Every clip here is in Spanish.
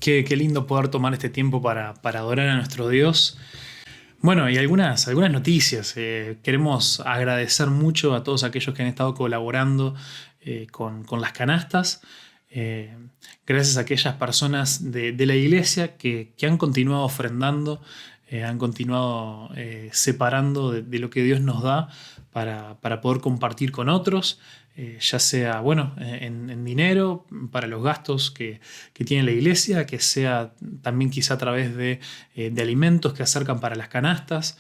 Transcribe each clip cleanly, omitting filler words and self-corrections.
Qué lindo poder tomar este tiempo para adorar a nuestro Dios. Bueno, y algunas noticias. Queremos agradecer mucho a todos aquellos que han estado colaborando con las canastas. Eh, Gracias a aquellas personas de la iglesia que han continuado ofrendando, han continuado separando de lo que Dios nos da para poder compartir con otros. Ya sea, bueno, en dinero para los gastos que tiene la iglesia, que sea también quizá a través de alimentos que acercan para las canastas.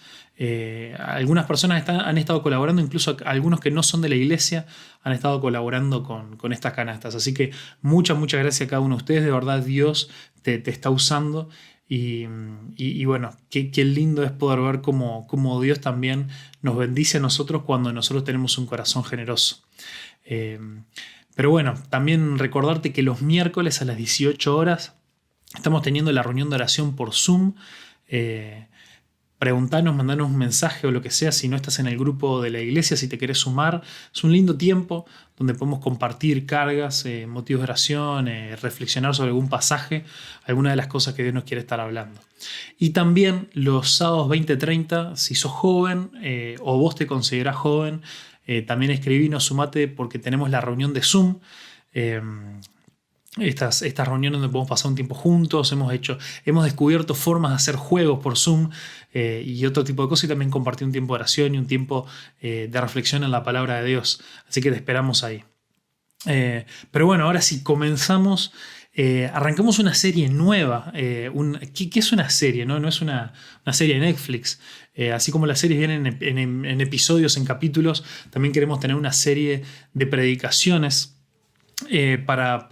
Algunas personas han estado colaborando, incluso algunos que no son de la iglesia han estado colaborando con estas canastas. Así que muchas gracias a cada uno de ustedes. De verdad, Dios te está usando. Y bueno, qué lindo es poder ver cómo Dios también nos bendice a nosotros cuando nosotros tenemos un corazón generoso. Eh, pero bueno, también recordarte que los miércoles a las 18 horas estamos teniendo la reunión de oración por Zoom. Eh, Preguntanos, mandanos un mensaje o lo que sea si no estás en el grupo de la iglesia, si te querés sumar. Es un lindo tiempo donde podemos compartir cargas, motivos de oración, reflexionar sobre algún pasaje, alguna de las cosas que Dios nos quiere estar hablando. Y también los sábados 20:30, si sos joven o vos te considerás joven, también escribinos, sumate porque tenemos la reunión de Zoom. Eh, estas reuniones donde podemos pasar un tiempo juntos, hemos descubierto formas de hacer juegos por Zoom y otro tipo de cosas, y también compartir un tiempo de oración y un tiempo de reflexión en la palabra de Dios. Así que te esperamos ahí. Pero bueno, ahora sí, comenzamos. Arrancamos una serie nueva. ¿Qué es una serie? No es una serie de Netflix. Así como las series vienen en episodios, en capítulos, también queremos tener una serie de predicaciones para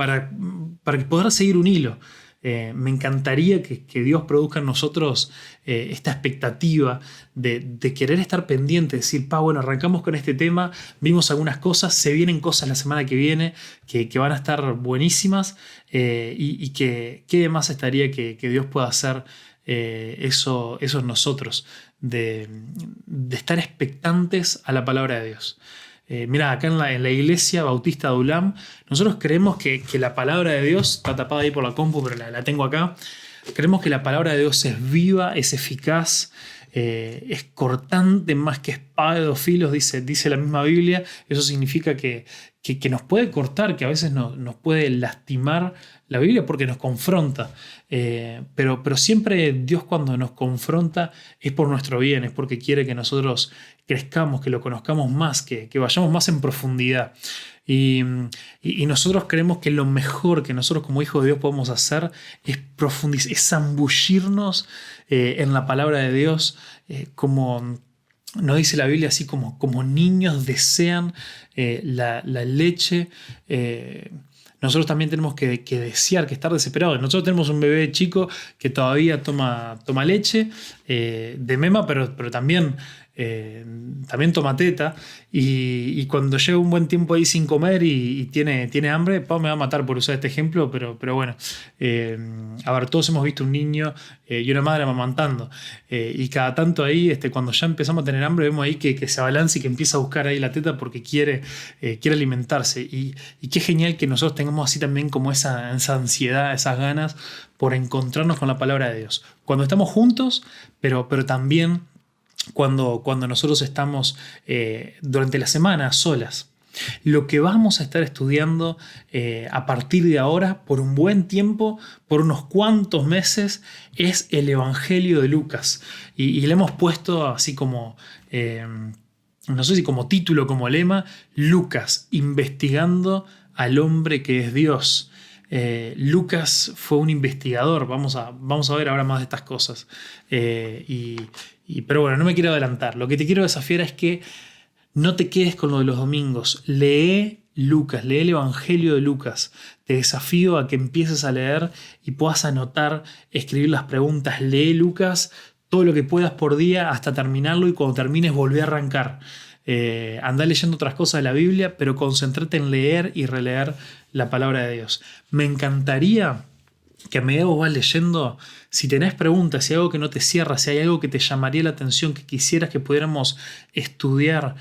poder seguir un hilo. Me encantaría que Dios produzca en nosotros esta expectativa de querer estar pendiente, decir, bueno, arrancamos con este tema, vimos algunas cosas, se vienen cosas la semana que viene que van a estar buenísimas, y que qué más estaría que Dios pueda hacer eso en nosotros, de estar expectantes a la palabra de Dios. Mira, acá en la iglesia bautista de Ulam, nosotros creemos que la palabra de Dios, está tapada ahí por la compu, pero la tengo acá. Creemos que la palabra de Dios es viva, es eficaz, es cortante más que espada de dos filos, dice la misma Biblia. Eso significa que nos puede cortar, que a veces nos puede lastimar la Biblia porque nos confronta. Pero siempre Dios, cuando nos confronta, es por nuestro bien, es porque quiere que nosotros crezcamos, que lo conozcamos más, que vayamos más en profundidad. Y nosotros creemos que lo mejor que nosotros como hijos de Dios podemos hacer es profundizar, es zambullirnos en la palabra de Dios, como nos dice la Biblia, así como niños desean la leche. Nosotros también tenemos que desear, que estar desesperados. Nosotros tenemos un bebé chico que todavía toma leche de mema, pero también toma teta, y cuando llega un buen tiempo ahí sin comer y tiene hambre, Pau me va a matar por usar este ejemplo, pero bueno, a ver, todos hemos visto un niño y una madre amamantando, y cada tanto ahí, cuando ya empezamos a tener hambre, vemos ahí que se abalanza y que empieza a buscar ahí la teta porque quiere alimentarse, y qué genial que nosotros tengamos así también como esa ansiedad, esas ganas por encontrarnos con la palabra de Dios cuando estamos juntos, pero también cuando nosotros estamos durante la semana solas. Lo que vamos a estar estudiando a partir de ahora, por un buen tiempo, por unos cuantos meses, es el Evangelio de Lucas. Y le hemos puesto así como, no sé si como título, como lema, Lucas, investigando al hombre que es Dios. Lucas fue un investigador. Vamos a ver ahora más de estas cosas. Pero bueno, no me quiero adelantar. Lo que te quiero desafiar es que no te quedes con lo de los domingos. Lee Lucas, lee el Evangelio de Lucas. Te desafío a que empieces a leer y puedas anotar, escribir las preguntas. Lee Lucas todo lo que puedas por día hasta terminarlo, y cuando termines volvé a arrancar. Andá leyendo otras cosas de la Biblia, pero concéntrate en leer y releer la palabra de Dios. Me encantaría que a medida que vos vas leyendo, si tenés preguntas, si hay algo que no te cierra, si hay algo que te llamaría la atención, que quisieras que pudiéramos estudiar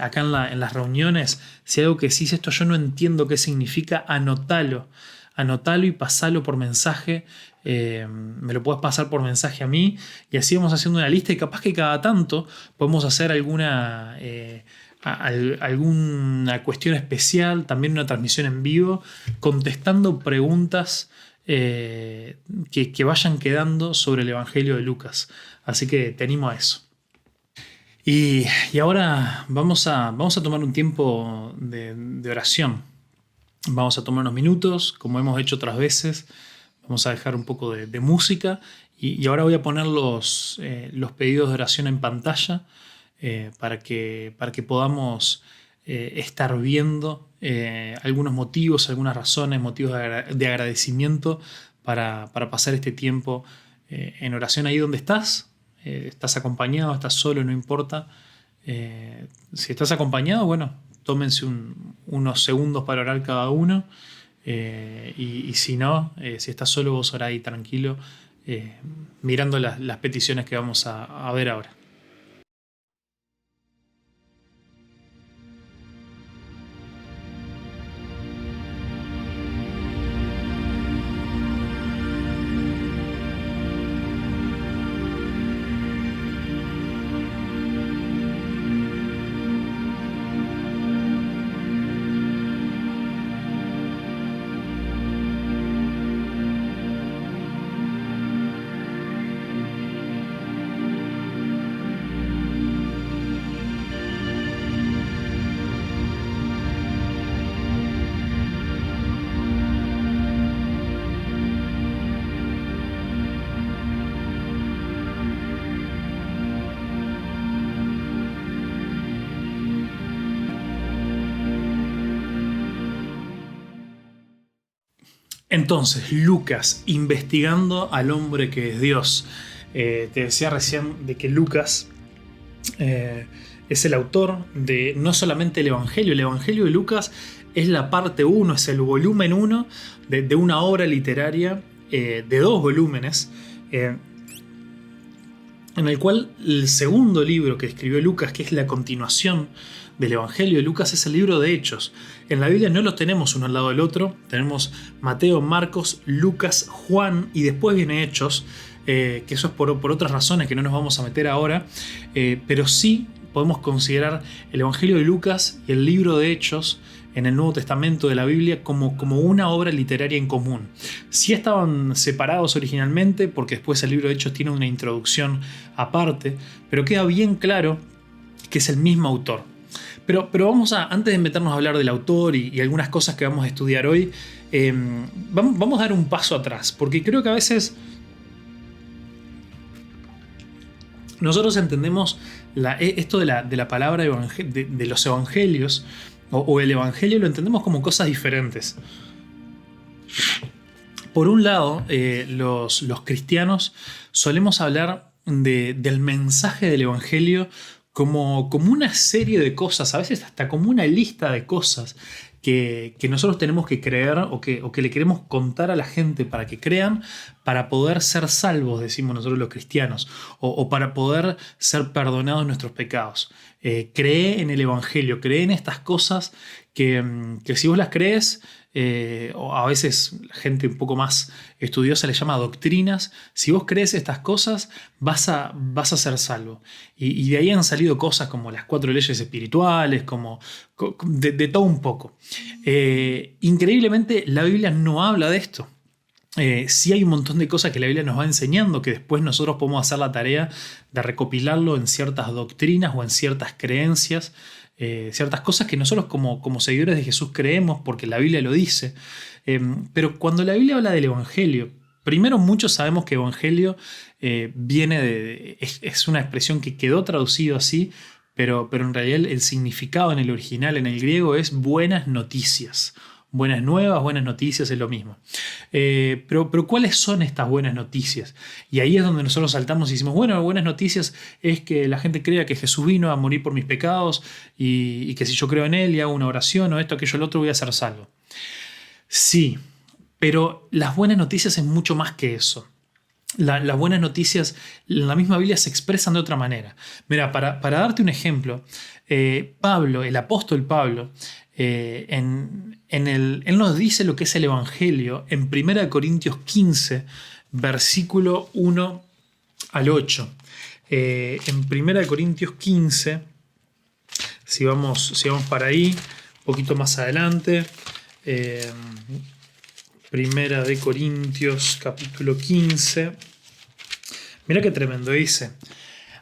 acá en las reuniones, si hay algo que decís, esto yo no entiendo qué significa, anotalo anotalo y pasalo por mensaje. Me lo puedes pasar por mensaje a mí y así vamos haciendo una lista y capaz que cada tanto podemos hacer alguna cuestión especial, también una transmisión en vivo, contestando preguntas que vayan quedando sobre el Evangelio de Lucas. Así que te animo a eso. Y ahora vamos a tomar un tiempo de oración. Vamos a tomar unos minutos, como hemos hecho otras veces. Vamos a dejar un poco de música y ahora voy a poner los pedidos de oración en pantalla para que podamos estar viendo algunos motivos, algunas razones, motivos de agradecimiento para pasar este tiempo en oración ahí donde estás. Estás acompañado, estás solo, no importa. Si estás acompañado, bueno, tómense unos segundos para orar cada uno. Y si no, si estás solo, vos orá ahí tranquilo, mirando las peticiones que vamos a ver ahora. Entonces, Lucas, investigando al hombre que es Dios. Te decía recién de que Lucas es el autor de no solamente el Evangelio de Lucas es la parte 1, es el volumen 1 de una obra literaria de 2 volúmenes, en el cual el segundo libro que escribió Lucas, que es la continuación del Evangelio de Lucas, es el libro de Hechos. En la Biblia no los tenemos uno al lado del otro, tenemos Mateo, Marcos, Lucas, Juan y después viene Hechos, que eso es por otras razones que no nos vamos a meter ahora, pero sí podemos considerar el Evangelio de Lucas y el libro de Hechos en el Nuevo Testamento de la Biblia como una obra literaria en común. Sí estaban separados originalmente, porque después el libro de Hechos tiene una introducción aparte, pero queda bien claro que es el mismo autor. Pero vamos antes de meternos a hablar del autor y algunas cosas que vamos a estudiar hoy, vamos a dar un paso atrás, porque creo que a veces nosotros entendemos esto de la palabra de los evangelios, o el evangelio lo entendemos como cosas diferentes. Por un lado, los cristianos solemos hablar del mensaje del evangelio como una serie de cosas, a veces hasta como una lista de cosas que nosotros tenemos que creer o que le queremos contar a la gente para que crean, para poder ser salvos, decimos nosotros los cristianos, o para poder ser perdonados nuestros pecados. Cree en el evangelio, cree en estas cosas que si vos las crees, o a veces la gente un poco más estudiosa le llama doctrinas, si vos crees estas cosas vas a ser salvo. Y de ahí han salido cosas como las 4 leyes espirituales, como de todo un poco. Increíblemente la Biblia no habla de esto. Sí hay un montón de cosas que la Biblia nos va enseñando que después nosotros podemos hacer la tarea de recopilarlo en ciertas doctrinas o en ciertas creencias, ciertas cosas que nosotros como seguidores de Jesús creemos porque la Biblia lo dice. Pero cuando la Biblia habla del Evangelio, primero muchos sabemos que Evangelio viene es una expresión que quedó traducido así, pero en realidad el significado en el original, en el griego, es buenas noticias. Buenas nuevas, buenas noticias, es lo mismo. Pero ¿cuáles son estas buenas noticias? Y ahí es donde nosotros saltamos y decimos, bueno, buenas noticias es que la gente crea que Jesús vino a morir por mis pecados y que si yo creo en Él y hago una oración o esto, aquello, lo otro, voy a ser salvo. Sí, pero las buenas noticias es mucho más que eso. las buenas noticias en la misma Biblia se expresan de otra manera. Mira, para darte un ejemplo, Pablo, el apóstol Pablo, él nos dice lo que es el Evangelio en 1 Corintios 15, versículo 1 al 8. En 1 Corintios 15, si vamos para ahí, un poquito más adelante, Primera de Corintios capítulo 15. Mira qué tremendo dice.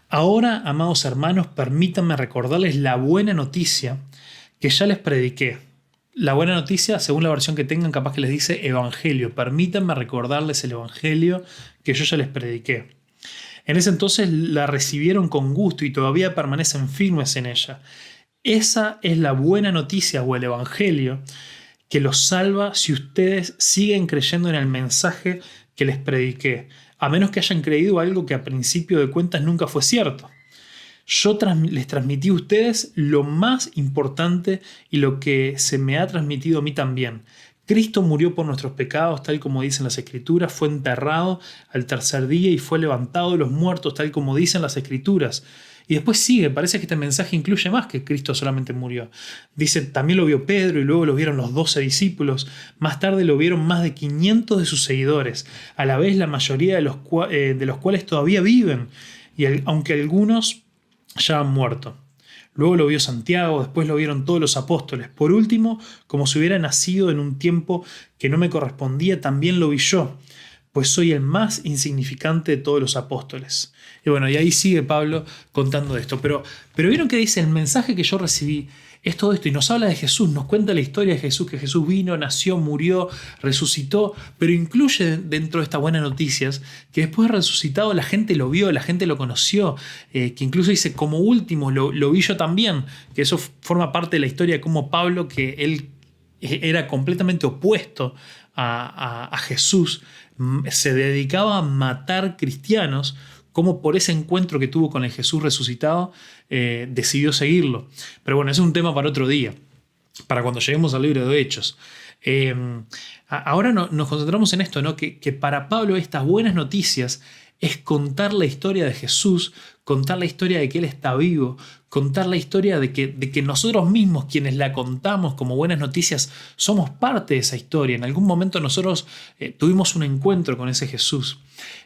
Ahora, amados hermanos, permítanme recordarles la buena noticia que ya les prediqué. La buena noticia, según la versión que tengan, capaz que les dice evangelio. Permítanme recordarles el evangelio que yo ya les prediqué. En ese entonces la recibieron con gusto y todavía permanecen firmes en ella. Esa es la buena noticia o el evangelio que los salva si ustedes siguen creyendo en el mensaje que les prediqué, a menos que hayan creído algo que a principio de cuentas nunca fue cierto. Yo les transmití a ustedes lo más importante y lo que se me ha transmitido a mí también. Cristo murió por nuestros pecados, tal como dicen las Escrituras, fue enterrado al tercer día y fue levantado de los muertos, tal como dicen las Escrituras. Y después sigue, parece que este mensaje incluye más que Cristo solamente murió. Dice, también lo vio Pedro y luego lo vieron los 12 discípulos. Más tarde lo vieron más de 500 de sus seguidores, a la vez la mayoría de los cuales todavía viven, y aunque algunos ya han muerto. Luego lo vio Santiago, después lo vieron todos los apóstoles. Por último, como si hubiera nacido en un tiempo que no me correspondía, también lo vi yo, pues soy el más insignificante de todos los apóstoles. Y bueno, y ahí sigue Pablo contando esto. Pero vieron que dice, el mensaje que yo recibí es todo esto, y nos habla de Jesús, nos cuenta la historia de Jesús, que Jesús vino, nació, murió, resucitó, pero incluye dentro de estas buenas noticias que después de resucitado la gente lo vio, la gente lo conoció, que incluso dice, como último, lo vi yo también, que eso forma parte de la historia de cómo Pablo, que él era completamente opuesto a Jesús, se dedicaba a matar cristianos, como por ese encuentro que tuvo con el Jesús resucitado, decidió seguirlo. Pero bueno, ese es un tema para otro día, para cuando lleguemos al libro de Hechos. Ahora nos concentramos en esto, ¿no? Que para Pablo estas buenas noticias es contar la historia de Jesús, contar la historia de que Él está vivo, contar la historia de que nosotros mismos, quienes la contamos como buenas noticias, somos parte de esa historia. En algún momento nosotros tuvimos un encuentro con ese Jesús.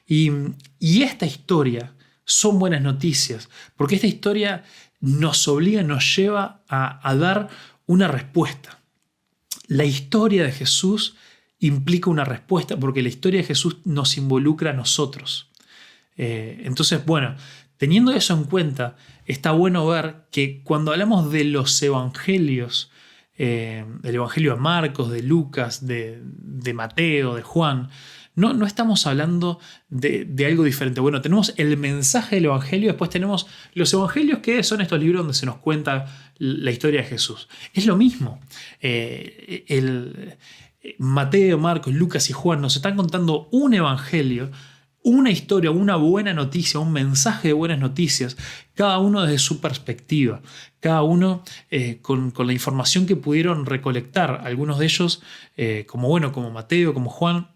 Y esta historia son buenas noticias, porque esta historia nos obliga, nos lleva a dar una respuesta. La historia de Jesús implica una respuesta, porque la historia de Jesús nos involucra a nosotros. Entonces, bueno, teniendo eso en cuenta, está bueno ver que cuando hablamos de los evangelios, el evangelio de Marcos, de Lucas, de Mateo, de Juan, no estamos hablando de algo diferente. Bueno, tenemos el mensaje del evangelio, después tenemos los evangelios, que son estos libros donde se nos cuenta la historia de Jesús. Es lo mismo. Mateo, Marcos, Lucas y Juan nos están contando un evangelio, una historia, una buena noticia, un mensaje de buenas noticias, cada uno desde su perspectiva, cada uno con la información que pudieron recolectar, algunos de ellos como Mateo, como Juan,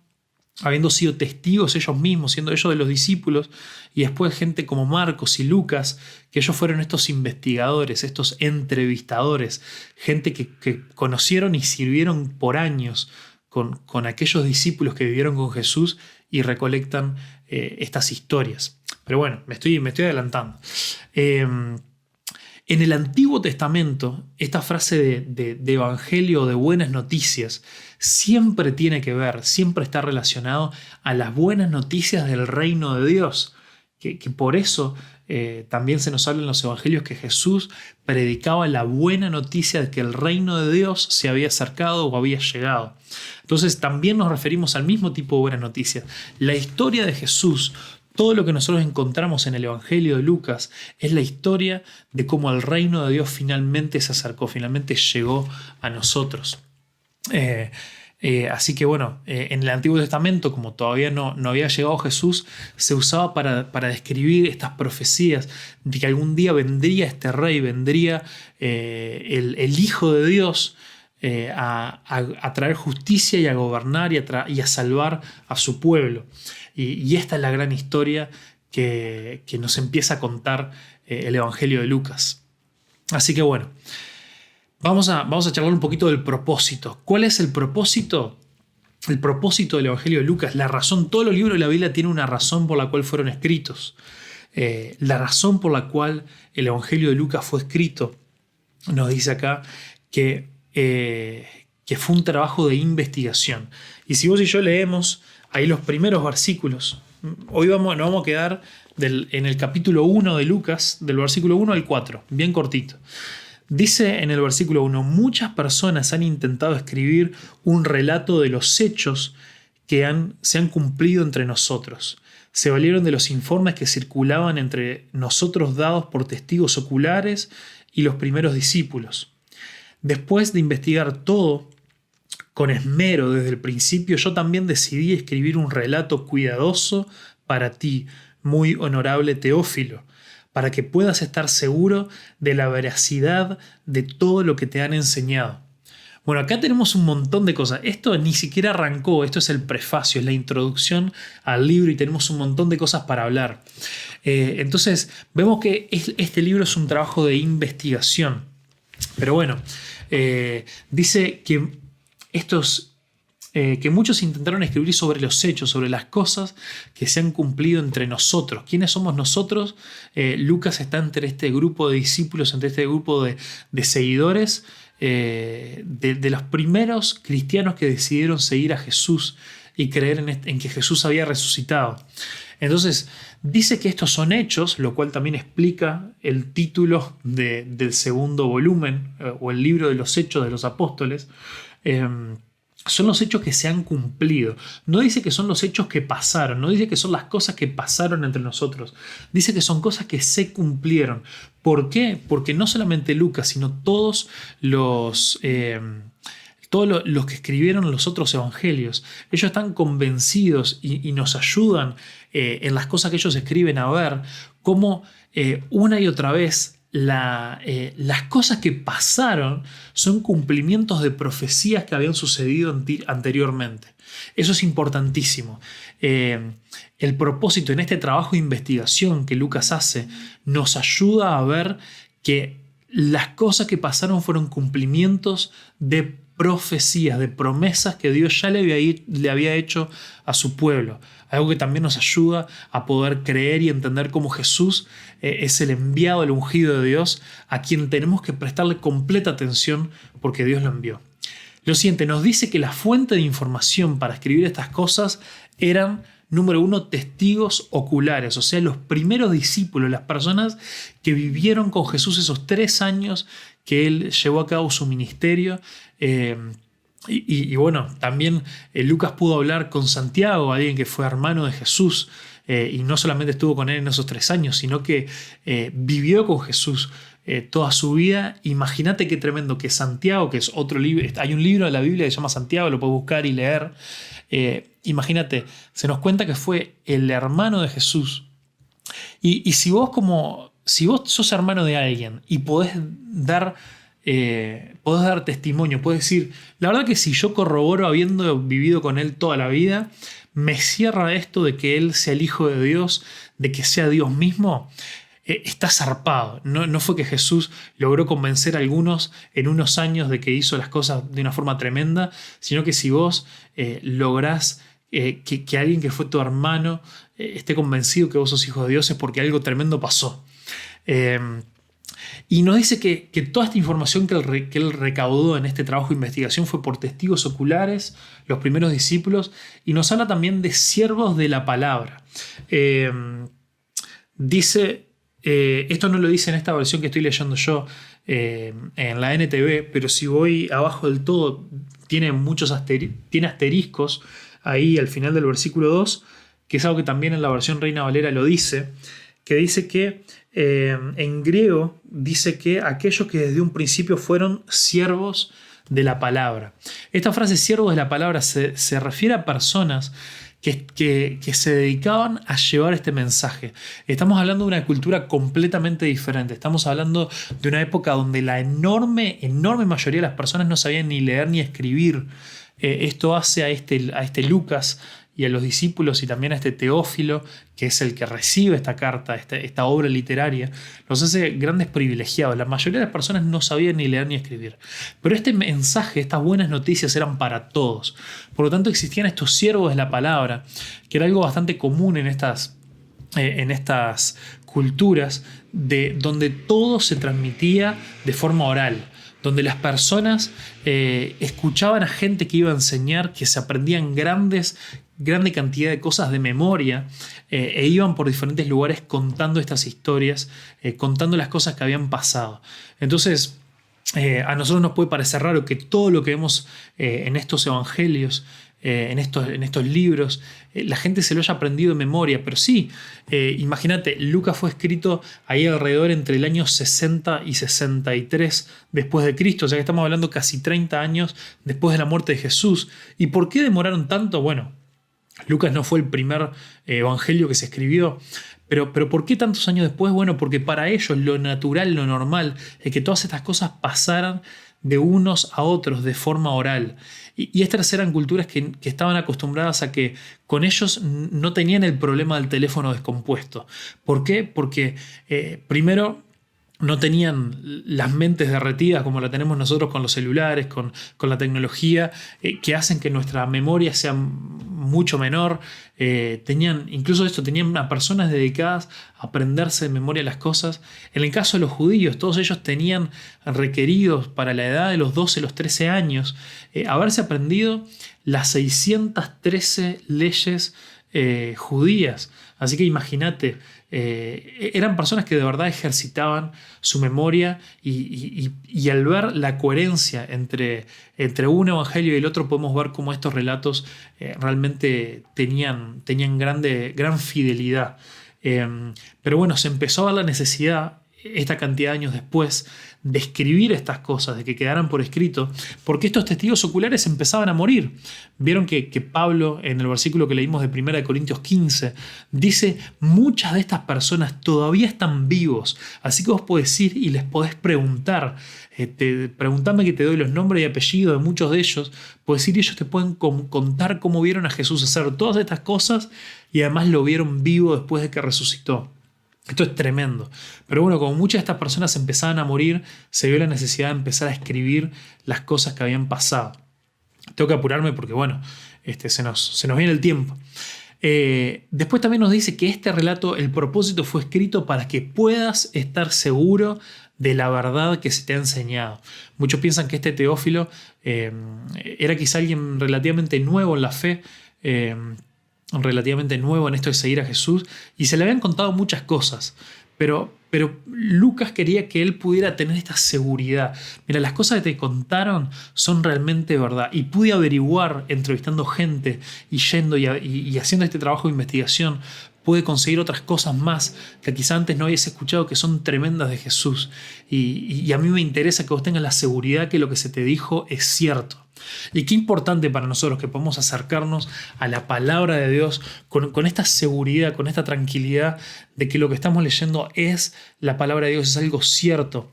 habiendo sido testigos ellos mismos, siendo ellos de los discípulos, y después gente como Marcos y Lucas, que ellos fueron estos investigadores, estos entrevistadores, gente que conocieron y sirvieron por años con aquellos discípulos que vivieron con Jesús y recolectan estas historias. Pero bueno, me estoy adelantando. En el Antiguo Testamento, esta frase de evangelio, de buenas noticias, siempre tiene que ver, siempre está relacionado a las buenas noticias del reino de Dios. Que por eso también se nos habla en los evangelios que Jesús predicaba la buena noticia de que el reino de Dios se había acercado o había llegado. Entonces también nos referimos al mismo tipo de buenas noticias. La historia de Jesús, todo lo que nosotros encontramos en el Evangelio de Lucas, es la historia de cómo el reino de Dios finalmente se acercó, finalmente llegó a nosotros. Así que bueno, en el Antiguo Testamento, como todavía no había llegado Jesús, se usaba para describir estas profecías de que algún día vendría este rey, vendría el Hijo de Dios, a traer justicia y a gobernar y a salvar a su pueblo. Y esta es la gran historia que nos empieza a contar el Evangelio de Lucas. Así que bueno, vamos a charlar un poquito del propósito. ¿Cuál es el propósito? El propósito del Evangelio de Lucas, la razón, todos los libros de la Biblia tienen una razón por la cual fueron escritos. La razón por la cual el Evangelio de Lucas fue escrito, nos dice acá que fue un trabajo de investigación. Y si vos y yo leemos ahí los primeros versículos, hoy nos vamos a quedar en el capítulo 1 de Lucas, del versículo 1 al 4, bien cortito. Dice en el versículo 1, muchas personas han intentado escribir un relato de los hechos que se han cumplido entre nosotros. Se valieron de los informes que circulaban entre nosotros dados por testigos oculares y los primeros discípulos. Después de investigar todo con esmero desde el principio, yo también decidí escribir un relato cuidadoso para ti, muy honorable Teófilo, para que puedas estar seguro de la veracidad de todo lo que te han enseñado. Bueno, acá tenemos un montón de cosas. Esto ni siquiera arrancó, esto es el prefacio, es la introducción al libro y tenemos un montón de cosas para hablar. Entonces, vemos que este libro es un trabajo de investigación. Pero bueno, dice que que muchos intentaron escribir sobre los hechos, sobre las cosas que se han cumplido entre nosotros. ¿Quiénes somos nosotros? Lucas está entre este grupo de discípulos, entre este grupo de seguidores, de los primeros cristianos que decidieron seguir a Jesús y creer en que Jesús había resucitado. Entonces, dice que estos son hechos, lo cual también explica el título del segundo volumen, o el libro de los hechos de los apóstoles. Son los hechos que se han cumplido. No dice que son los hechos que pasaron, no dice que son las cosas que pasaron entre nosotros. Dice que son cosas que se cumplieron. ¿Por qué? Porque no solamente Lucas, sino todos los que escribieron los otros evangelios, ellos están convencidos y nos ayudan en las cosas que ellos escriben a ver cómo una y otra vez las cosas que pasaron son cumplimientos de profecías que habían sucedido anteriormente. Eso es importantísimo. El propósito en este trabajo de investigación que Lucas hace nos ayuda a ver que las cosas que pasaron fueron cumplimientos de profecías, de promesas que Dios ya le había hecho a su pueblo. Algo que también nos ayuda a poder creer y entender cómo Jesús es el enviado, el ungido de Dios, a quien tenemos que prestarle completa atención porque Dios lo envió. Lo siguiente, nos dice que la fuente de información para escribir estas cosas eran, número uno, testigos oculares, o sea, los primeros discípulos, las personas que vivieron con Jesús esos 3 años que Él llevó a cabo su ministerio. Y bueno, también Lucas pudo hablar con Santiago, alguien que fue hermano de Jesús, y no solamente estuvo con él en esos 3 años, sino que vivió con Jesús toda su vida. Imagínate qué tremendo que Santiago, que es otro libro, hay un libro de la Biblia que se llama Santiago, lo puedes buscar y leer. Imagínate, se nos cuenta que fue el hermano de Jesús. Y si vos sos hermano de alguien y podés dar testimonio, podés decir, la verdad que si yo corroboro habiendo vivido con él toda la vida, me cierra esto de que él sea el Hijo de Dios, de que sea Dios mismo, está zarpado. No fue que Jesús logró convencer a algunos en unos años de que hizo las cosas de una forma tremenda, sino que si vos lográs que alguien que fue tu hermano esté convencido que vos sos hijo de Dios, es porque algo tremendo pasó. Y nos dice que toda esta información que él recaudó en este trabajo de investigación fue por testigos oculares, los primeros discípulos, y nos habla también de siervos de la palabra. Dice, esto no lo dice en esta versión que estoy leyendo yo en la NTV, pero si voy abajo del todo, tiene tiene asteriscos ahí al final del versículo 2, que es algo que también en la versión Reina Valera lo dice, que dice que en griego dice que aquellos que desde un principio fueron siervos de la palabra. Esta frase siervos de la palabra se refiere a personas que se dedicaban a llevar este mensaje. Estamos hablando de una cultura completamente diferente. Estamos hablando de una época donde la enorme mayoría de las personas no sabían ni leer ni escribir. Esto hace a este Lucas y a los discípulos y también a este Teófilo, que es el que recibe esta carta, esta obra literaria, los hace grandes privilegiados. La mayoría de las personas no sabían ni leer ni escribir. Pero este mensaje, estas buenas noticias eran para todos. Por lo tanto, existían estos siervos de la palabra, que era algo bastante común en estas culturas, donde todo se transmitía de forma oral, donde las personas escuchaban a gente que iba a enseñar, que se aprendían grande cantidad de cosas de memoria, e iban por diferentes lugares contando estas historias, contando las cosas que habían pasado. Entonces, a nosotros nos puede parecer raro que todo lo que vemos en estos evangelios, en estos libros, la gente se lo haya aprendido de memoria, pero sí, imagínate, Lucas fue escrito ahí alrededor entre el año 60 y 63 después de Cristo, o sea que estamos hablando casi 30 años después de la muerte de Jesús. ¿Y por qué demoraron tanto? Bueno, Lucas no fue el primer evangelio que se escribió, pero ¿por qué tantos años después? Bueno, porque para ellos lo natural, lo normal, es que todas estas cosas pasaran de unos a otros de forma oral. Y estas eran culturas que estaban acostumbradas a que con ellos no tenían el problema del teléfono descompuesto. ¿Por qué? Porque primero no tenían las mentes derretidas como la tenemos nosotros con los celulares, con la tecnología, que hacen que nuestra memoria sea mucho menor. Tenían a personas dedicadas a aprenderse de memoria las cosas. En el caso de los judíos, todos ellos tenían requeridos para la edad de los 12, los 13 años, haberse aprendido las 613 leyes judías. Así que imagínate, eran personas que de verdad ejercitaban su memoria y al ver la coherencia entre un evangelio y el otro podemos ver cómo estos relatos realmente tenían gran fidelidad. Pero bueno, se empezó a ver la necesidad esta cantidad de años después de escribir estas cosas, de que quedaran por escrito, porque estos testigos oculares empezaban a morir. Vieron que Pablo, en el versículo que leímos de 1 Corintios 15, dice: muchas de estas personas todavía están vivos, así que vos podés ir y les podés preguntar. Preguntame, que te doy los nombres y apellidos de muchos de ellos. Podés ir y ellos te pueden contar cómo vieron a Jesús hacer todas estas cosas y además lo vieron vivo después de que resucitó. Esto es tremendo. Pero bueno, como muchas de estas personas empezaban a morir, se vio la necesidad de empezar a escribir las cosas que habían pasado. Tengo que apurarme porque, bueno, se nos viene el tiempo. Después también nos dice que este relato, el propósito fue escrito para que puedas estar seguro de la verdad que se te ha enseñado. Muchos piensan que este Teófilo era quizá alguien relativamente nuevo en la fe, relativamente nuevo en esto de seguir a Jesús, y se le habían contado muchas cosas, pero Lucas quería que él pudiera tener esta seguridad. Mira, las cosas que te contaron son realmente verdad, y pude averiguar entrevistando gente y yendo y haciendo este trabajo de investigación. Pude conseguir otras cosas más que quizá antes no habías escuchado, que son tremendas de Jesús, y a mí me interesa que vos tengas la seguridad que lo que se te dijo es cierto. Y qué importante para nosotros que podamos acercarnos a la palabra de Dios con esta seguridad, con esta tranquilidad de que lo que estamos leyendo es la palabra de Dios, es algo cierto.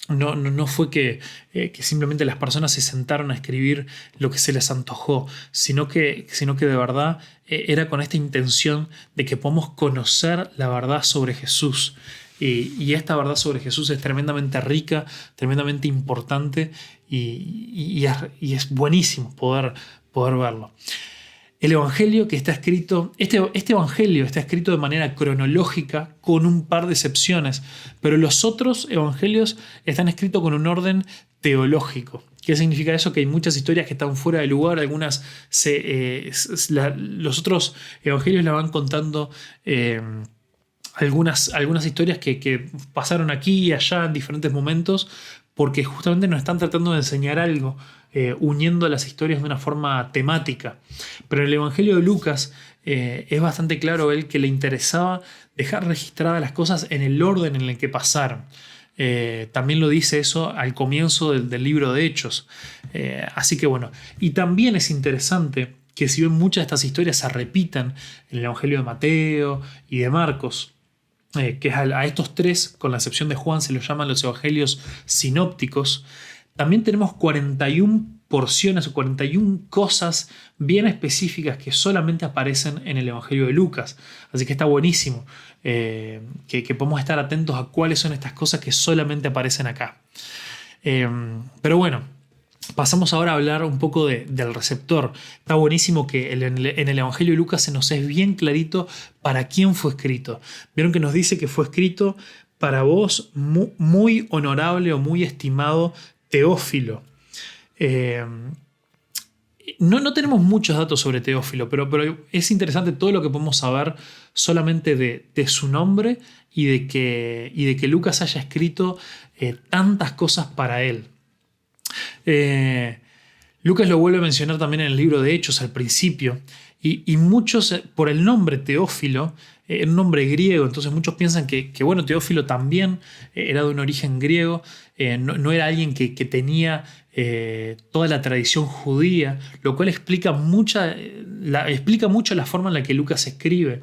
No fue que simplemente las personas se sentaron a escribir lo que se les antojó, sino que de verdad era con esta intención de que podamos conocer la verdad sobre Jesús. Y esta verdad sobre Jesús es tremendamente rica, tremendamente importante, y es buenísimo poder verlo. El evangelio que está escrito, este evangelio está escrito de manera cronológica con un par de excepciones, pero los otros evangelios están escritos con un orden teológico. ¿Qué significa eso? Que hay muchas historias que están fuera de lugar, algunas los otros evangelios la van contando algunas historias que pasaron aquí y allá en diferentes momentos, porque justamente nos están tratando de enseñar algo, uniendo las historias de una forma temática. Pero en el Evangelio de Lucas es bastante claro él que le interesaba dejar registradas las cosas en el orden en el que pasaron. También lo dice eso al comienzo del libro de Hechos. Así que bueno, y también es interesante que si bien muchas de estas historias se repitan en el Evangelio de Mateo y de Marcos, que a estos tres, con la excepción de Juan, se los llaman los evangelios sinópticos, también tenemos 41 porciones o 41 cosas bien específicas que solamente aparecen en el Evangelio de Lucas. Así que está buenísimo que podamos estar atentos a cuáles son estas cosas que solamente aparecen acá. Pero bueno, pasamos ahora a hablar un poco del receptor. Está buenísimo que en el Evangelio de Lucas se nos es bien clarito para quién fue escrito. Vieron que nos dice que fue escrito para vos, muy honorable o muy estimado Teófilo. No tenemos muchos datos sobre Teófilo, pero es interesante todo lo que podemos saber solamente de su nombre y de que Lucas haya escrito tantas cosas para él. Lucas lo vuelve a mencionar también en el libro de Hechos al principio, y muchos, por el nombre Teófilo, un nombre griego, entonces muchos piensan que bueno, Teófilo también era de un origen griego, no era alguien que tenía toda la tradición judía, lo cual explica mucho la forma en la que Lucas escribe.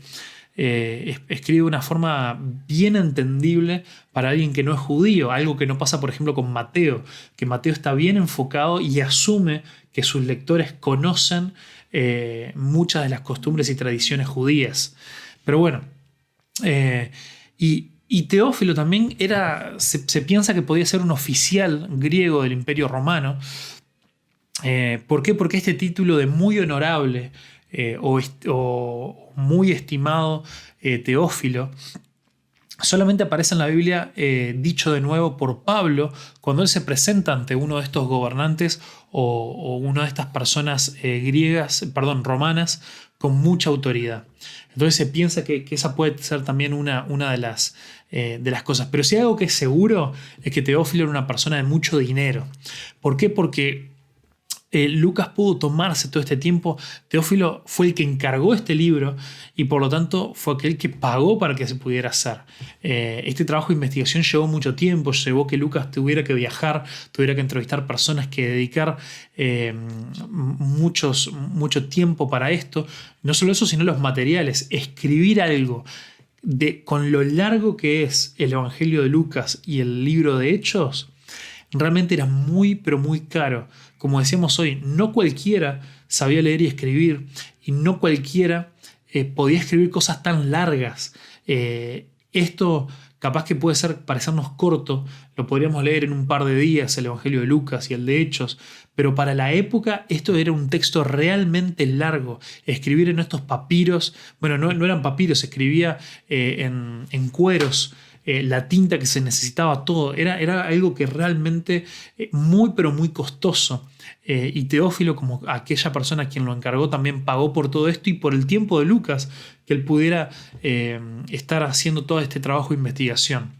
Escribe de una forma bien entendible para alguien que no es judío, algo que no pasa por ejemplo con Mateo, que Mateo está bien enfocado y asume que sus lectores conocen muchas de las costumbres y tradiciones judías. Pero bueno, y Teófilo también se piensa que podía ser un oficial griego del Imperio Romano. ¿Por qué? Porque este título de muy honorable o muy estimado Teófilo solamente aparece en la Biblia dicho de nuevo por Pablo cuando él se presenta ante uno de estos gobernantes o una de estas personas romanas con mucha autoridad. Entonces se piensa que esa puede ser también una de las cosas. Pero si hay algo que es seguro es que Teófilo era una persona de mucho dinero. ¿Por qué? Porque Lucas pudo tomarse todo este tiempo. Teófilo fue el que encargó este libro y por lo tanto fue aquel que pagó para que se pudiera hacer. Este trabajo de investigación llevó mucho tiempo, llevó que Lucas tuviera que viajar, tuviera que entrevistar personas, que dedicar mucho tiempo para esto. No solo eso, sino los materiales, escribir algo con lo largo que es el Evangelio de Lucas y el libro de Hechos. Realmente era muy, pero muy caro. Como decíamos hoy, no cualquiera sabía leer y escribir y no cualquiera podía escribir cosas tan largas. Esto capaz que puede parecernos corto, lo podríamos leer en un par de días, el Evangelio de Lucas y el de Hechos, pero para la época esto era un texto realmente largo. Escribir en estos papiros, bueno, no eran papiros, se escribía en cueros. La tinta que se necesitaba, todo, era algo que realmente muy pero muy costoso, y Teófilo, como aquella persona a quien lo encargó, también pagó por todo esto y por el tiempo de Lucas, que él pudiera estar haciendo todo este trabajo de investigación.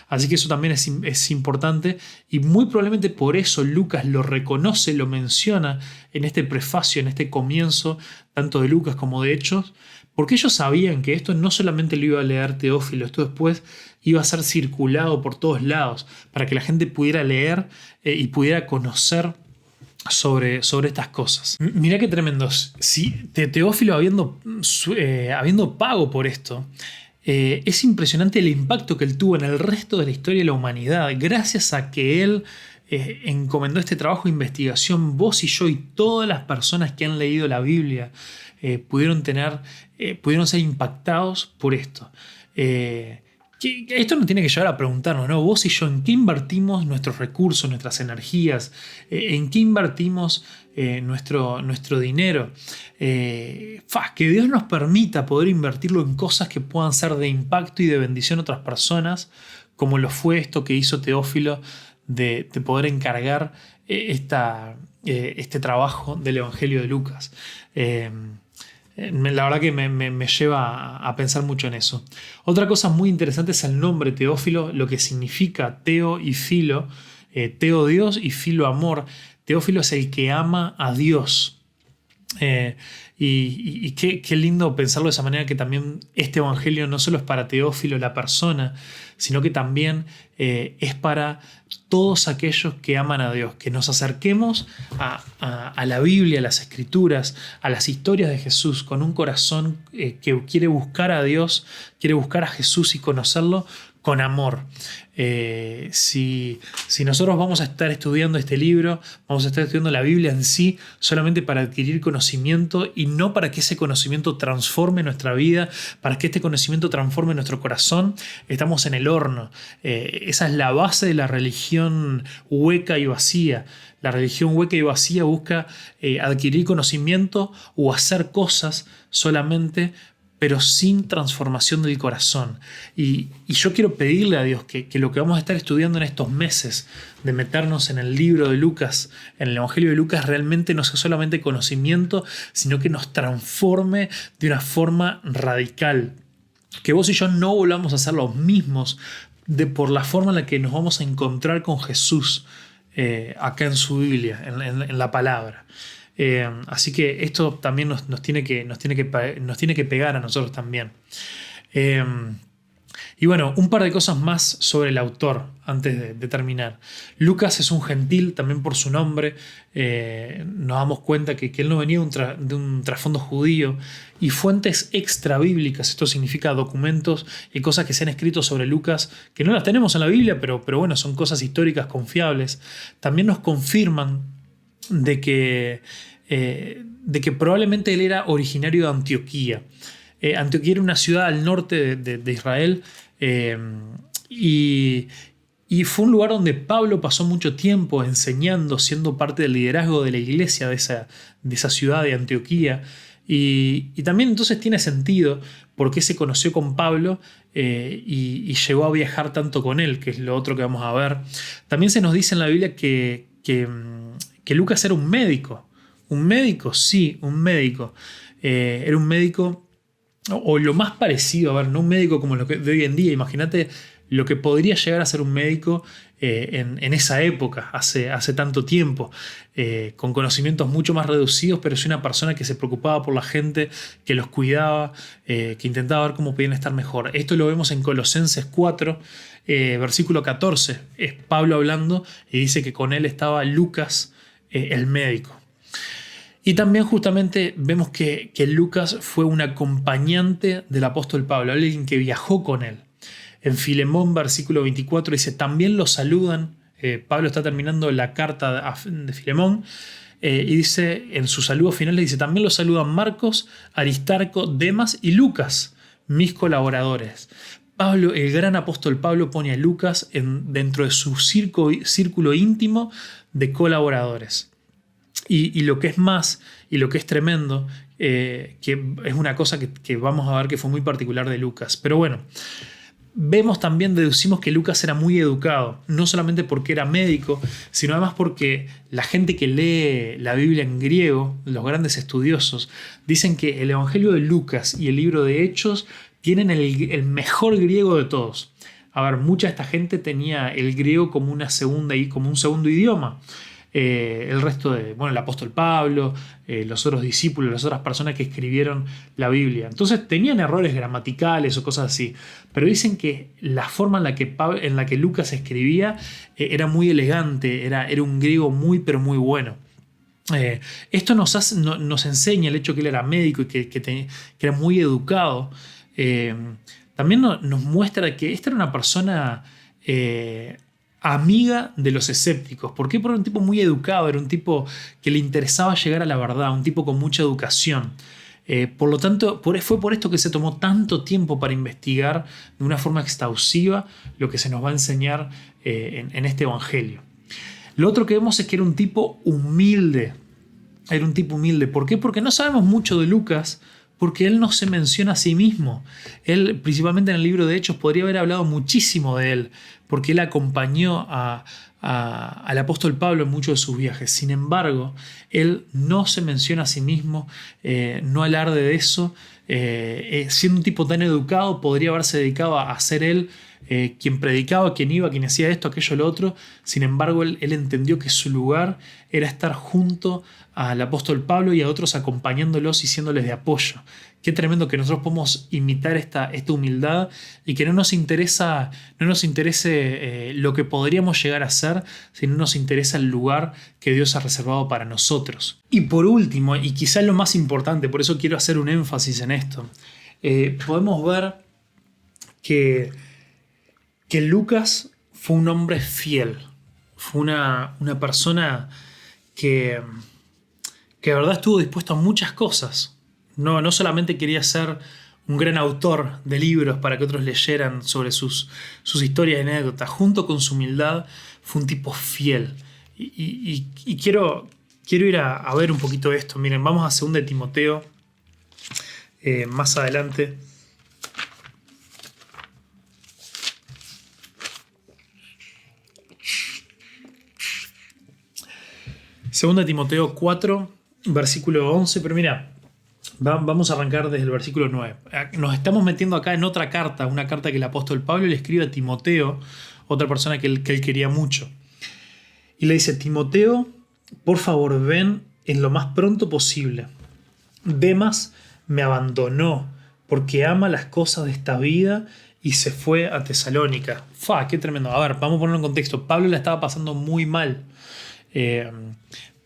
Así que eso también es importante y muy probablemente por eso Lucas lo reconoce, lo menciona en este prefacio, en este comienzo, tanto de Lucas como de Hechos, porque ellos sabían que esto no solamente lo iba a leer Teófilo, esto después iba a ser circulado por todos lados para que la gente pudiera leer y pudiera conocer sobre estas cosas. Mirá qué tremendo. Si Teófilo habiendo pago por esto, es impresionante el impacto que él tuvo en el resto de la historia de la humanidad, gracias a que él encomendó este trabajo de investigación. Vos y yo y todas las personas que han leído la Biblia pudieron ser impactados por esto. Esto nos tiene que llevar a preguntarnos, ¿no? Vos y yo, ¿en qué invertimos nuestros recursos, nuestras energías? ¿En qué invertimos nuestro dinero? Que Dios nos permita poder invertirlo en cosas que puedan ser de impacto y de bendición a otras personas, como lo fue esto que hizo Teófilo de poder encargar este trabajo del Evangelio de Lucas. La verdad que me lleva a pensar mucho en eso. Otra cosa muy interesante es el nombre Teófilo, lo que significa Teo y Filo. Teo Dios y Filo amor. Teófilo es el que ama a Dios. Eh, y qué lindo pensarlo de esa manera, que también este evangelio no solo es para Teófilo, la persona, sino que también es para todos aquellos que aman a Dios, que nos acerquemos a la Biblia, a las Escrituras, a las historias de Jesús, con un corazón que quiere buscar a Dios, quiere buscar a Jesús y conocerlo con amor. Si nosotros vamos a estar estudiando este libro, vamos a estar estudiando la Biblia en sí, solamente para adquirir conocimiento y no para que ese conocimiento transforme nuestra vida, para que este conocimiento transforme nuestro corazón, estamos en el horno. Esa es la base de la religión hueca y vacía. La religión hueca y vacía busca adquirir conocimiento o hacer cosas solamente, pero sin transformación del corazón. Y yo quiero pedirle a Dios que lo que vamos a estar estudiando en estos meses, de meternos en el libro de Lucas, en el Evangelio de Lucas, realmente no sea solamente conocimiento, sino que nos transforme de una forma radical. Que vos y yo no volvamos a ser los mismos por la forma en la que nos vamos a encontrar con Jesús acá en su Biblia, en la palabra. Así que esto también nos tiene que pegar a nosotros también. Y bueno, un par de cosas más sobre el autor antes de terminar. Lucas es un gentil también por su nombre. Nos damos cuenta que él no venía de un trasfondo judío, y fuentes extra bíblicas, esto significa documentos y cosas que se han escrito sobre Lucas que no las tenemos en la Biblia, pero bueno, son cosas históricas confiables. También nos confirman de que probablemente él era originario de Antioquía. Antioquía era una ciudad al norte de Israel, y fue un lugar donde Pablo pasó mucho tiempo enseñando, siendo parte del liderazgo de la iglesia de esa ciudad de Antioquía. Y también entonces tiene sentido por qué se conoció con Pablo y llegó a viajar tanto con él, que es lo otro que vamos a ver. También se nos dice en la Biblia que Lucas era un médico. Un médico, sí, un médico. Era un médico, o lo más parecido, a ver, no un médico como lo que de hoy en día. Imagínate lo que podría llegar a ser un médico en esa época, hace tanto tiempo, con conocimientos mucho más reducidos, pero es una persona que se preocupaba por la gente, que los cuidaba, que intentaba ver cómo podían estar mejor. Esto lo vemos en Colosenses 4, versículo 14. Es Pablo hablando y dice que con él estaba Lucas, el médico. Y también justamente vemos que Lucas fue un acompañante del apóstol Pablo, alguien que viajó con él. En Filemón, versículo 24, dice, también lo saludan. Pablo está terminando la carta de Filemón, y dice, en su saludo final, le dice, también lo saludan Marcos, Aristarco, Demas y Lucas, mis colaboradores. Pablo, el gran apóstol Pablo, pone a Lucas dentro de su círculo íntimo de colaboradores. Y lo que es más, y lo que es tremendo, que es una cosa que vamos a ver que fue muy particular de Lucas. Pero bueno, deducimos que Lucas era muy educado, no solamente porque era médico, sino además porque la gente que lee la Biblia en griego, los grandes estudiosos, dicen que el Evangelio de Lucas y el libro de Hechos tienen el mejor griego de todos. A ver, mucha de esta gente tenía el griego como un segundo idioma. El resto el apóstol Pablo, los otros discípulos, las otras personas que escribieron la Biblia. Entonces tenían errores gramaticales o cosas así, pero dicen que la forma en la que Lucas escribía era muy elegante, era un griego muy pero muy bueno. Esto nos enseña el hecho que él era médico y que era muy educado. También nos muestra que esta era una persona amiga de los escépticos. ¿Por qué? Porque era un tipo muy educado, era un tipo que le interesaba llegar a la verdad, un tipo con mucha educación. Por lo tanto, fue por esto que se tomó tanto tiempo para investigar de una forma exhaustiva lo que se nos va a enseñar en este evangelio. Lo otro que vemos es que era un tipo humilde. Era un tipo humilde. ¿Por qué? Porque no sabemos mucho de Lucas, porque él no se menciona a sí mismo. Él, principalmente en el libro de Hechos, podría haber hablado muchísimo de él, porque él acompañó al apóstol Pablo en muchos de sus viajes. Sin embargo, él no se menciona a sí mismo, no alarde de eso. Siendo un tipo tan educado, podría haberse dedicado a ser él quien predicaba, quien iba, quien hacía esto, aquello, lo otro. Sin embargo, él entendió que su lugar era estar junto al apóstol Pablo y a otros acompañándolos y siéndoles de apoyo. Qué tremendo que nosotros podamos imitar esta humildad y que no nos interese lo que podríamos llegar a ser, sino nos interesa el lugar que Dios ha reservado para nosotros. Y por último, y quizás lo más importante, por eso quiero hacer un énfasis en esto, podemos ver que Lucas fue un hombre fiel, fue una persona que de verdad estuvo dispuesto a muchas cosas. No solamente quería ser un gran autor de libros para que otros leyeran sobre sus historias y anécdotas. Junto con su humildad fue un tipo fiel. Y quiero ir a ver un poquito esto. Miren, vamos a 2 de Timoteo, más adelante. Segunda de Timoteo 4, versículo 11, pero mira, vamos a arrancar desde el versículo 9. Nos estamos metiendo acá en otra carta, una carta que el apóstol Pablo le escribe a Timoteo, otra persona que él quería mucho. Y le dice: Timoteo, por favor, ven en lo más pronto posible. Demas me abandonó porque ama las cosas de esta vida y se fue a Tesalónica. ¡Qué tremendo! A ver, vamos a ponerlo en contexto. Pablo la estaba pasando muy mal.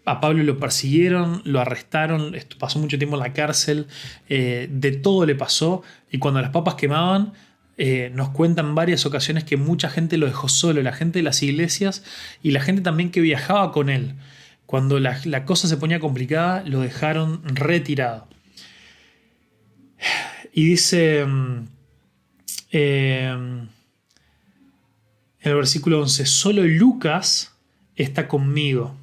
A Pablo lo persiguieron, lo arrestaron, pasó mucho tiempo en la cárcel, de todo le pasó, y cuando las papas quemaban, nos cuentan varias ocasiones que mucha gente lo dejó solo, la gente de las iglesias y la gente también que viajaba con él. Cuando la cosa se ponía complicada, lo dejaron retirado. Y dice en el versículo 11, solo Lucas está conmigo.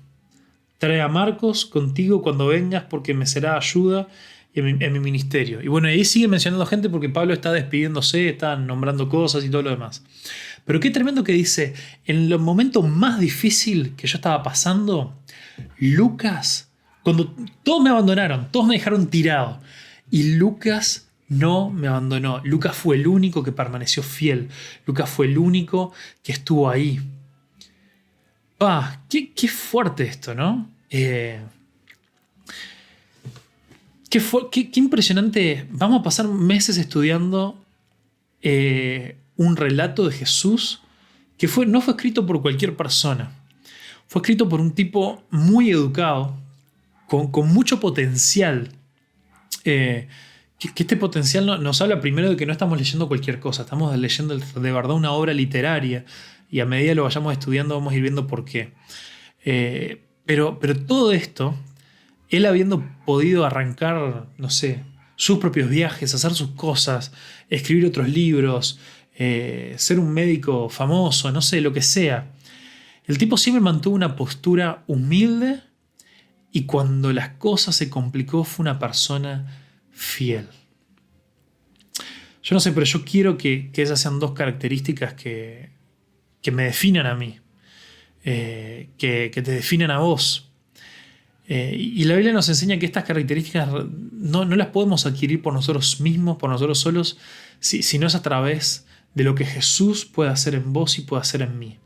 Trae a Marcos contigo cuando vengas porque me será ayuda en mi ministerio. Y bueno, ahí sigue mencionando gente porque Pablo está despidiéndose, está nombrando cosas y todo lo demás. Pero qué tremendo que dice, en los momentos más difíciles que yo estaba pasando, Lucas, cuando todos me abandonaron, todos me dejaron tirado, y Lucas no me abandonó. Lucas fue el único que permaneció fiel. Lucas fue el único que estuvo ahí. Qué fuerte esto, ¿no? Qué impresionante. Vamos a pasar meses estudiando un relato de Jesús que no fue escrito por cualquier persona. Fue escrito por un tipo muy educado, con mucho potencial. Que este potencial nos habla primero de que no estamos leyendo cualquier cosa, estamos leyendo de verdad una obra literaria, y a medida que lo vayamos estudiando vamos a ir viendo por qué. Pero todo esto, él habiendo podido arrancar, no sé, sus propios viajes, hacer sus cosas, escribir otros libros, ser un médico famoso, no sé, lo que sea. El tipo siempre mantuvo una postura humilde y cuando las cosas se complicó fue una persona fiel. Yo no sé, pero yo quiero que esas sean 2 características que me definan a mí, que te definan a vos. Y la Biblia nos enseña que estas características no las podemos adquirir por nosotros mismos, por nosotros solos, sino es a través de lo que Jesús puede hacer en vos y puede hacer en mí.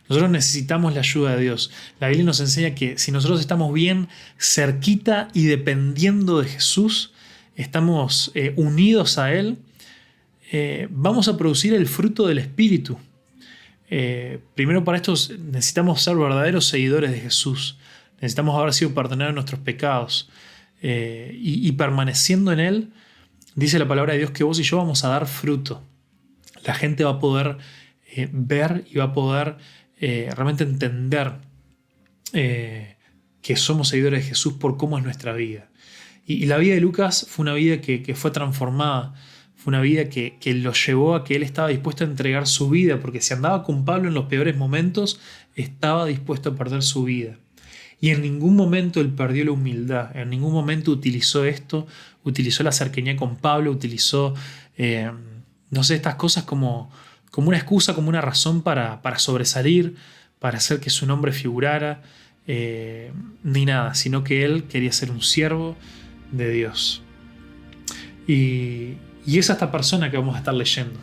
Nosotros necesitamos la ayuda de Dios. La Biblia nos enseña que si nosotros estamos bien cerquita y dependiendo de Jesús, estamos unidos a Él, vamos a producir el fruto del Espíritu. Primero, para esto necesitamos ser verdaderos seguidores de Jesús. Necesitamos haber sido perdonados nuestros pecados. Y permaneciendo en Él, dice la palabra de Dios que vos y yo vamos a dar fruto. La gente va a poder ver y va a poder realmente entender que somos seguidores de Jesús por cómo es nuestra vida. Y la vida de Lucas fue una vida que fue transformada. Fue una vida que lo llevó a que él estaba dispuesto a entregar su vida, porque si andaba con Pablo en los peores momentos, estaba dispuesto a perder su vida. Y en ningún momento él perdió la humildad, en ningún momento utilizó esto, utilizó la cercanía con Pablo, utilizó, estas cosas como una excusa, como una razón para sobresalir, para hacer que su nombre figurara, ni nada, sino que él quería ser un siervo de Dios. Y es esta persona que vamos a estar leyendo.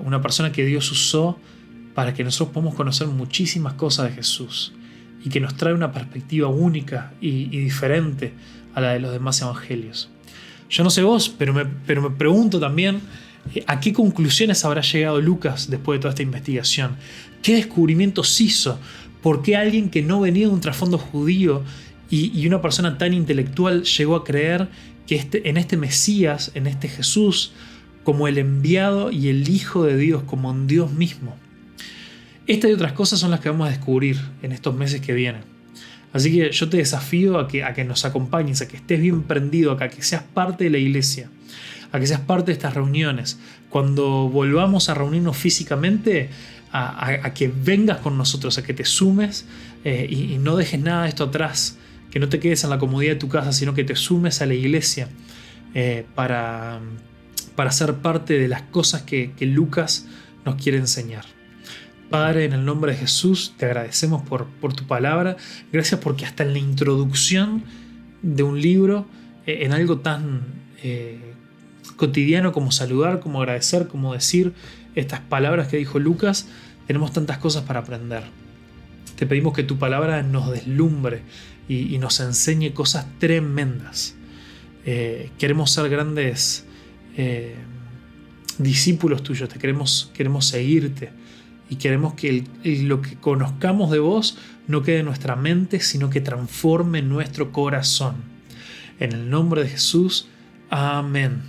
una persona que Dios usó para que nosotros podamos conocer muchísimas cosas de Jesús y que nos trae una perspectiva única y diferente a la de los demás evangelios. Yo no sé vos, pero me pregunto también a qué conclusiones habrá llegado Lucas después de toda esta investigación. ¿Qué descubrimientos hizo? ¿Por qué alguien que no venía de un trasfondo judío y una persona tan intelectual llegó a creer que en este Mesías, en este Jesús, como el enviado y el Hijo de Dios, como un Dios mismo? Estas y otras cosas son las que vamos a descubrir en estos meses que vienen. Así que yo te desafío a que nos acompañes, a que estés bien prendido, a que seas parte de la iglesia, a que seas parte de estas reuniones. Cuando volvamos a reunirnos físicamente, a que vengas con nosotros, a que te sumes y no dejes nada de esto atrás, que no te quedes en la comodidad de tu casa, sino que te sumes a la iglesia para ser parte de las cosas que Lucas nos quiere enseñar. Padre, en el nombre de Jesús, te agradecemos por tu palabra. Gracias porque hasta en la introducción de un libro, en algo tan cotidiano como saludar, como agradecer, como decir estas palabras que dijo Lucas, tenemos tantas cosas para aprender. Te pedimos que tu palabra nos deslumbre y nos enseñe cosas tremendas. Queremos ser grandes discípulos tuyos, queremos seguirte. Y queremos que lo que conozcamos de vos no quede en nuestra mente, sino que transforme nuestro corazón. En el nombre de Jesús, amén.